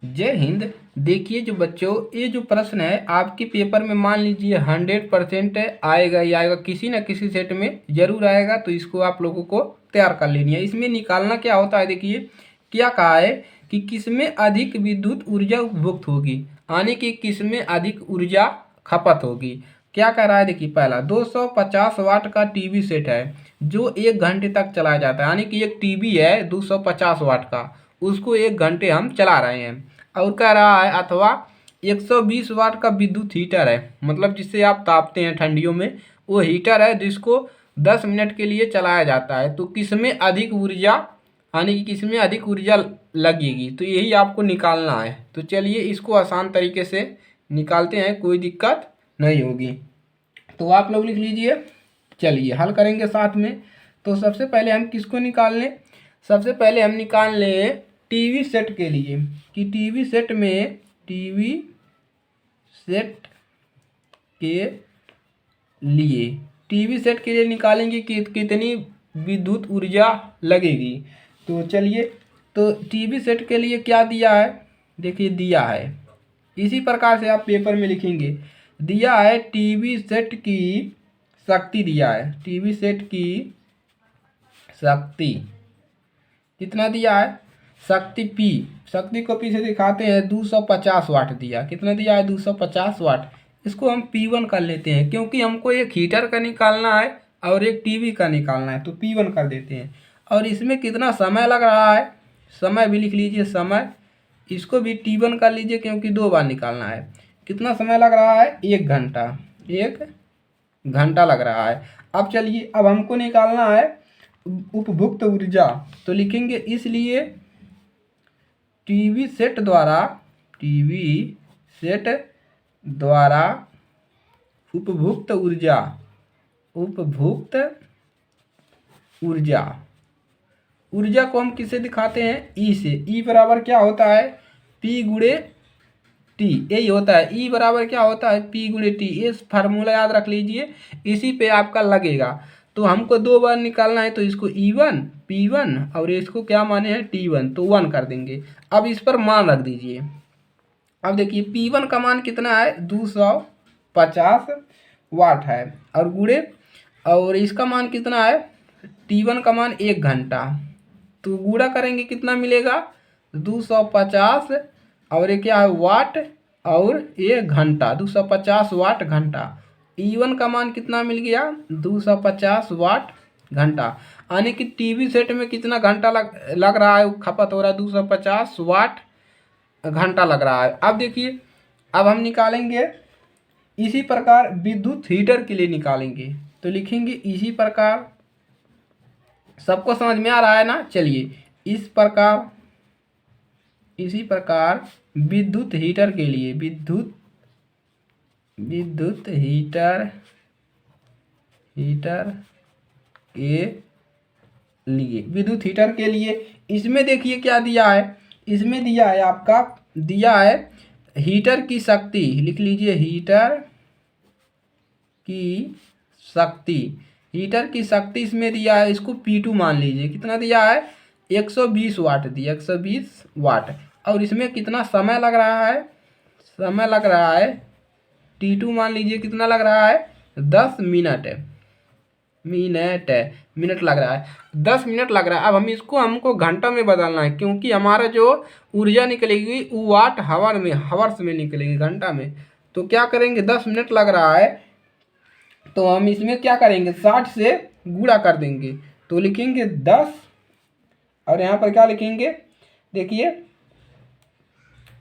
जय हिंद। देखिए जो बच्चों, ये जो प्रश्न है आपके पेपर में मान लीजिए 100% आएगा ही आएगा, किसी न किसी सेट में जरूर आएगा। तो इसको आप लोगों को तैयार कर लेनी है। इसमें निकालना क्या होता है, देखिए क्या कहा है कि किसमें अधिक विद्युत ऊर्जा उपभुक्त होगी, यानी कि किसमें अधिक ऊर्जा खपत होगी। क्या कह रहा है, देखिए पहला 250 वाट का टीवी सेट है जो 1 घंटे तक चलाया जाता है, यानी कि एक टीवी है 250 वाट का, उसको 1 घंटे हम चला रहे हैं। और कह रहा है अथवा 120 वाट का विद्युत हीटर है, मतलब जिससे आप तापते हैं ठंडियों में, वो हीटर है जिसको 10 मिनट के लिए चलाया जाता है। तो किसमें अधिक ऊर्जा, यानी कि किसमें अधिक ऊर्जा लगेगी, तो यही आपको निकालना है। तो चलिए इसको आसान तरीके से निकालते हैं, कोई दिक्कत नहीं होगी। तो आप लोग लिख लीजिए, चलिए हल करेंगे साथ में। तो सबसे पहले हम किसको निकाल लें, सबसे पहले हम निकाल लें टीवी सेट के लिए, कि टीवी सेट में, टीवी सेट के लिए, टीवी सेट के लिए निकालेंगे कि कितनी विद्युत ऊर्जा लगेगी। तो चलिए, तो टीवी सेट के लिए क्या दिया है, देखिए दिया है इसी प्रकार से आप पेपर में लिखेंगे। दिया है टीवी सेट की शक्ति, दिया है टीवी सेट की शक्ति कितना दिया है, शक्ति पी, शक्ति को पी से दिखाते हैं 250 वाट दिया। कितना दिया है, 250 वाट। इसको हम P1 कर लेते हैं, क्योंकि हमको एक हीटर का निकालना है और एक टीवी का निकालना है, तो P1 कर देते हैं। और इसमें कितना समय लग रहा है, समय भी लिख लीजिए, समय इसको भी T1 कर लीजिए, क्योंकि 2 बार निकालना है। कितना समय लग रहा है, 1 घंटा, 1 घंटा लग रहा है। अब चलिए, अब हमको निकालना है उपभुक्त ऊर्जा। तो लिखेंगे इसलिए टीवी सेट द्वारा, टीवी सेट द्वारा उपभुक्त ऊर्जा, उपभुक्त ऊर्जा, ऊर्जा को हम किससे दिखाते हैं, ई से। ई बराबर क्या होता है, पी गुणे टी, यही होता है। ई बराबर क्या होता है, पी गुणे टी। ये फार्मूला याद रख लीजिए, इसी पे आपका लगेगा। तो हमको 2 बार निकालना है, तो इसको E1 P1 और इसको क्या माने हैं T1, तो 1 कर देंगे। अब इस पर मान रख दीजिए। अब देखिए P1 का मान कितना है, 250 वाट है, और गुणे, और इसका मान कितना है, T1 का मान 1 घंटा। तो गुणा करेंगे कितना मिलेगा, 250, और ये क्या है वाट, और ये घंटा, 250 वाट घंटा। E1 का मान कितना मिल गया, 250 वाट घंटा, यानी कि टीवी सेट में कितना घंटा लग रहा है, खपत हो रहा है 250 वाट घंटा लग रहा है। अब देखिए, अब हम निकालेंगे इसी प्रकार विद्युत हीटर के लिए निकालेंगे। तो लिखेंगे इसी प्रकार, सबको समझ में आ रहा है ना। चलिए, इस प्रकार, इसी प्रकार विद्युत हीटर के लिए, विद्युत हीटर, हीटर के लिए, विद्युत हीटर के लिए इसमें देखिए क्या दिया है, इसमें दिया है आपका, दिया है हीटर की शक्ति, लिख लीजिए हीटर की शक्ति, हीटर की शक्ति इसमें दिया है, इसको P2 मान लीजिए। कितना दिया है, 120 वाट दिया, 120 वाट। और इसमें कितना समय लग रहा है, समय लग रहा है T2 मान लीजिए, कितना लग रहा है, 10 मिनट, मिनट लग रहा है, 10 मिनट लग रहा है। अब हम इसको, हमको घंटा में बदलना है, क्योंकि हमारा जो ऊर्जा निकलेगी वो वाट हावर में, हावर्स में निकलेगी, घंटा में। तो क्या करेंगे, 10 मिनट लग रहा है, तो हम इसमें क्या करेंगे, 60 से गुणा कर देंगे। तो लिखेंगे 10, और यहाँ पर क्या लिखेंगे, देखिए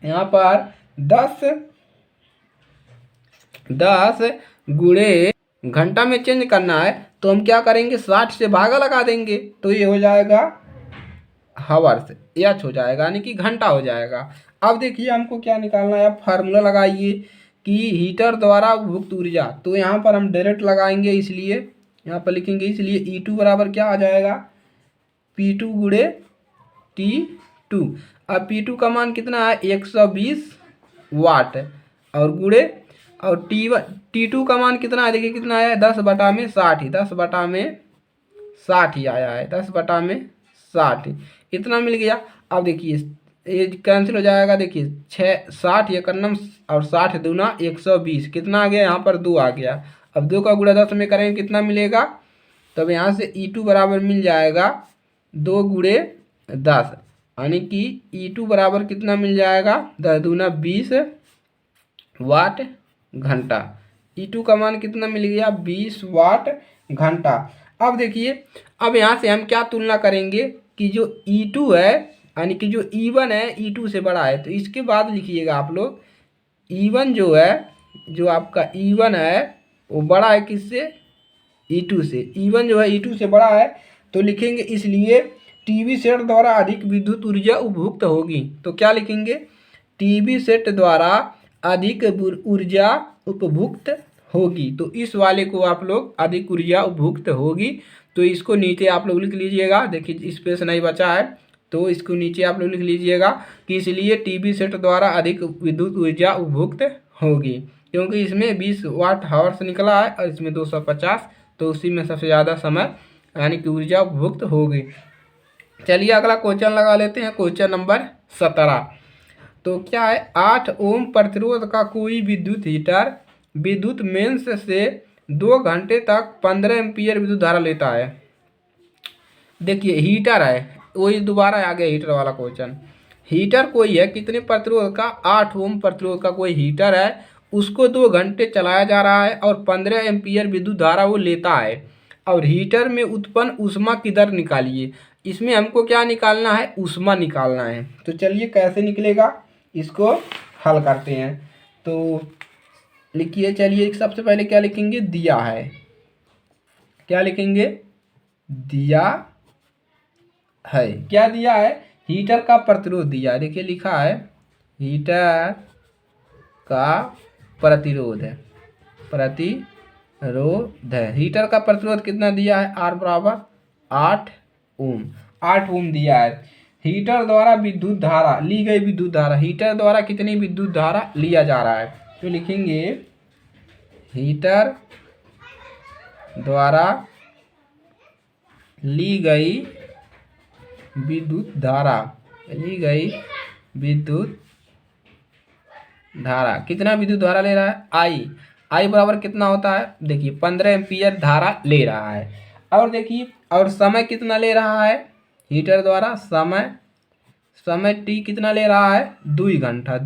यहाँ पर 10 गुणे, घंटा में चेंज करना है, तो हम क्या करेंगे, 60 से भागा लगा देंगे, तो ये हो जाएगा हावर्स, एच हो जाएगा, यानी कि घंटा हो जाएगा। अब देखिए हमको क्या निकालना है, आप फार्मूला लगाइए कि हीटर द्वारा उपभुक्त ऊर्जा। तो यहाँ पर हम डायरेक्ट लगाएंगे, इसलिए यहाँ पर लिखेंगे, इसलिए E2 बराबर क्या आ जाएगा, P2 गुणे T2। अब P2 का मान कितना है, 120 वाट, और गुणे, और T2 का मान कितना है, देखिए कितना है, 10/60 ही, 10/60 ही आया है, 10/60 इतना मिल गया। अब देखिए ये कैंसिल हो जाएगा। देखिए 60 एकन्नम और 60 दूना 120, कितना आ गया यहाँ पर 2 आ गया। अब 2 का गुणा 10 में करेंगे कितना मिलेगा, तब यहाँ से E2 बराबर मिल जाएगा 2 गुणे 10, यानी कि E2 बराबर कितना मिल जाएगा, 10 दूना 20 वाट घंटा। E2 का मान कितना मिल गया, 20 वाट घंटा। अब देखिए, अब यहाँ से हम क्या तुलना करेंगे कि जो E2 है, यानी कि जो E1 है E2 से बड़ा है, तो इसके बाद लिखिएगा आप लोग E1 जो है, जो आपका E1 है वो बड़ा है किससे, E2 से। E1 जो है E2 से बड़ा है, तो लिखेंगे इसलिए टीवी सेट द्वारा अधिक विद्युत ऊर्जा उपभुक्त होगी। तो क्या लिखेंगे, टीवी सेट द्वारा अधिक ऊर्जा उपभुक्त होगी। तो इस वाले को आप लोग अधिक ऊर्जा उपभुक्त होगी, तो इसको नीचे आप लोग लिख लीजिएगा। देखिए स्पेस नहीं बचा है, तो इसको नीचे आप लोग लिख लीजिएगा कि इसलिए टीवी सेट द्वारा अधिक विद्युत ऊर्जा उपभुक्त होगी, क्योंकि इसमें 20 वाट हावर्स निकला है और इसमें 250, तो उसी में सबसे ज़्यादा समय यानी कि ऊर्जा उपभुक्त होगी। चलिए अगला क्वेश्चन लगा लेते हैं, क्वेश्चन नंबर 17। तो क्या है, 8 ओम प्रतिरोध का कोई विद्युत हीटर विद्युत मेंस से 2 घंटे तक 15 एम्पीयर विद्युत धारा लेता है। देखिए हीटर है, वही दोबारा आ गया हीटर वाला क्वेश्चन। हीटर कोई है कितने प्रतिरोध का, 8 ओम प्रतिरोध का कोई हीटर है, उसको 2 घंटे चलाया जा रहा है और 15 एम्पीयर विद्युत धारा वो लेता है। और हीटर में उत्पन्न ऊष्मा की दर निकालिए। इसमें हमको क्या निकालना है, ऊष्मा निकालना है। तो चलिए कैसे निकलेगा, इसको हल करते हैं। तो लिखिए, चलिए सबसे पहले क्या लिखेंगे, दिया है, क्या लिखेंगे, दिया है, क्या दिया है, हीटर का प्रतिरोध दिया है। देखिए लिखा है हीटर का प्रतिरोध है, प्रतिरोध है, हीटर का प्रतिरोध कितना दिया है, R बराबर 8 ओम, 8 ओम दिया है। हीटर द्वारा विद्युत धारा ली गई, विद्युत धारा हीटर द्वारा कितनी विद्युत धारा लिया जा रहा है, तो लिखेंगे हीटर द्वारा ली गई विद्युत धारा, ली गई विद्युत धारा, कितना विद्युत धारा ले रहा है, आई बराबर कितना होता है, देखिए 15 एम्पीयर धारा ले रहा है। और देखिए, और समय कितना ले रहा है हीटर द्वारा, समय टी कितना ले रहा है, 2 घंटा,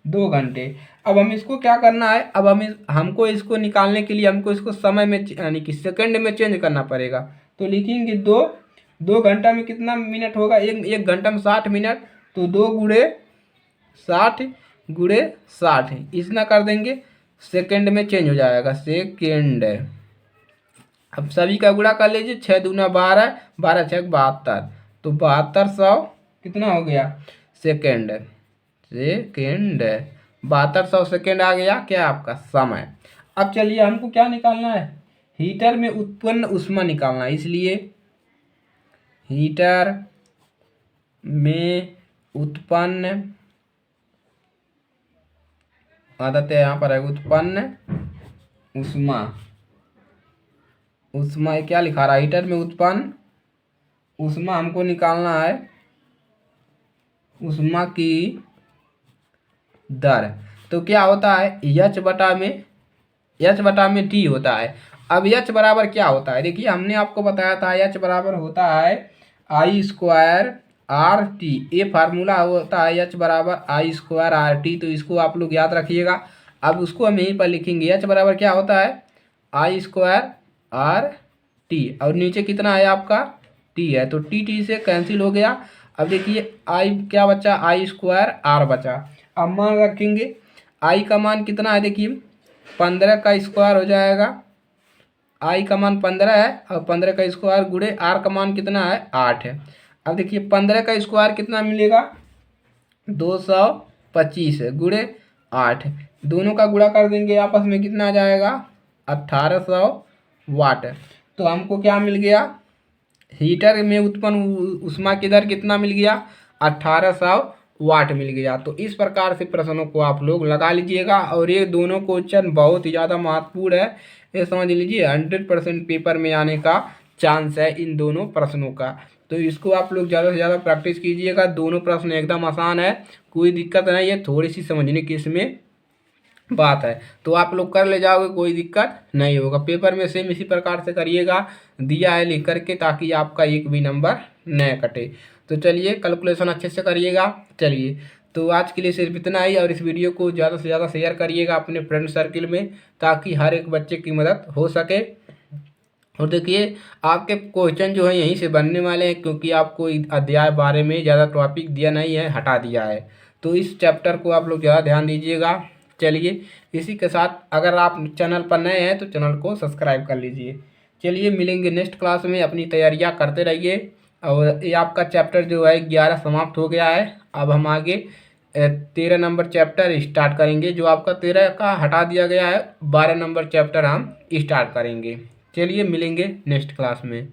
2 घंटे। अब हम इसको क्या करना है, अब हमको इसको निकालने के लिए हमको इसको समय में यानी कि सेकंड में चेंज करना पड़ेगा। तो लिखेंगे 2 घंटा में कितना मिनट होगा, एक घंटा में 60 मिनट, तो 2 गुणे 60 इतना कर देंगे, सेकंड में चेंज हो जाएगा, सेकंड। अब सभी का गुणा कर लीजिए, 6 दूना 12, 12 6 72, तो 7200 कितना हो गया, सेकंड 7200 सेकंड आ गया क्या आपका समय। अब चलिए हमको क्या निकालना है, हीटर में उत्पन्न ऊष्मा निकालना है, इसलिए हीटर में उत्पन्न आदत है, यहाँ पर है उत्पन्न ऊष्मा क्या लिखा रहा है, हीटर में उत्पन्न ऊष्मा हमको निकालना है, ऊष्मा की दर। तो क्या होता है, H बटा में T होता है। अब H बराबर क्या होता है, देखिए हमने आपको बताया था H बराबर होता है I² RT, ये फार्मूला होता है H बराबर I² RT, तो इसको आप लोग याद रखिएगा। अब उसको हम यहीं पर लिखेंगे, H बराबर क्या होता है, I² RT, और नीचे कितना है आपका T है, तो T से कैंसिल हो गया। अब देखिए I क्या बचा, I² R बचा। अब मान रखेंगे I का मान कितना है, देखिए 15 का स्क्वायर हो जाएगा, I का मान 15 है और 15 का स्क्वायर गुणे R का मान कितना है, 8 है। अब देखिए 15 का स्क्वायर कितना मिलेगा, 225 गुणे 8, दोनों का गुणा कर देंगे आपस में कितना आ जाएगा, 1800 वाट। तो हमको क्या मिल गया, हीटर में उत्पन्न ऊष्मा की दर कितना मिल गया, 1800 वाट मिल गया। तो इस प्रकार से प्रश्नों को आप लोग लगा लीजिएगा, और ये दोनों क्वेश्चन बहुत ही ज़्यादा महत्वपूर्ण है, ये समझ लीजिए 100% पेपर में आने का चांस है इन दोनों प्रश्नों का। तो इसको आप लोग ज़्यादा से ज़्यादा प्रैक्टिस कीजिएगा। दोनों प्रश्न एकदम आसान है, कोई दिक्कत नहीं है, थोड़ी सी समझने की इसमें बात है, तो आप लोग कर ले जाओगे, कोई दिक्कत नहीं होगा। पेपर में सेम इसी प्रकार से करिएगा, दिया है लिख करके, ताकि आपका एक भी नंबर न कटे। तो चलिए कैलकुलेशन अच्छे से करिएगा। चलिए, तो आज के लिए सिर्फ इतना ही, और इस वीडियो को ज़्यादा से ज़्यादा शेयर करिएगा अपने फ्रेंड सर्किल में, ताकि हर एक बच्चे की मदद हो सके। और देखिए, आपके क्वेश्चन जो है यहीं से बनने वाले हैं, क्योंकि आपको अध्याय बारे में ज़्यादा टॉपिक दिया नहीं है, हटा दिया है। तो इस चैप्टर को आप लोग ज़्यादा ध्यान दीजिएगा। चलिए, इसी के साथ अगर आप चैनल पर नए हैं तो चैनल को सब्सक्राइब कर लीजिए। चलिए, मिलेंगे नेक्स्ट क्लास में, अपनी तैयारियां करते रहिए। और ये आपका चैप्टर जो है 11 समाप्त हो गया है। अब हम आगे 13 नंबर चैप्टर स्टार्ट करेंगे, जो आपका 13 का हटा दिया गया है। 12 नंबर चैप्टर हम स्टार्ट करेंगे। चलिए, मिलेंगे नेक्स्ट क्लास में।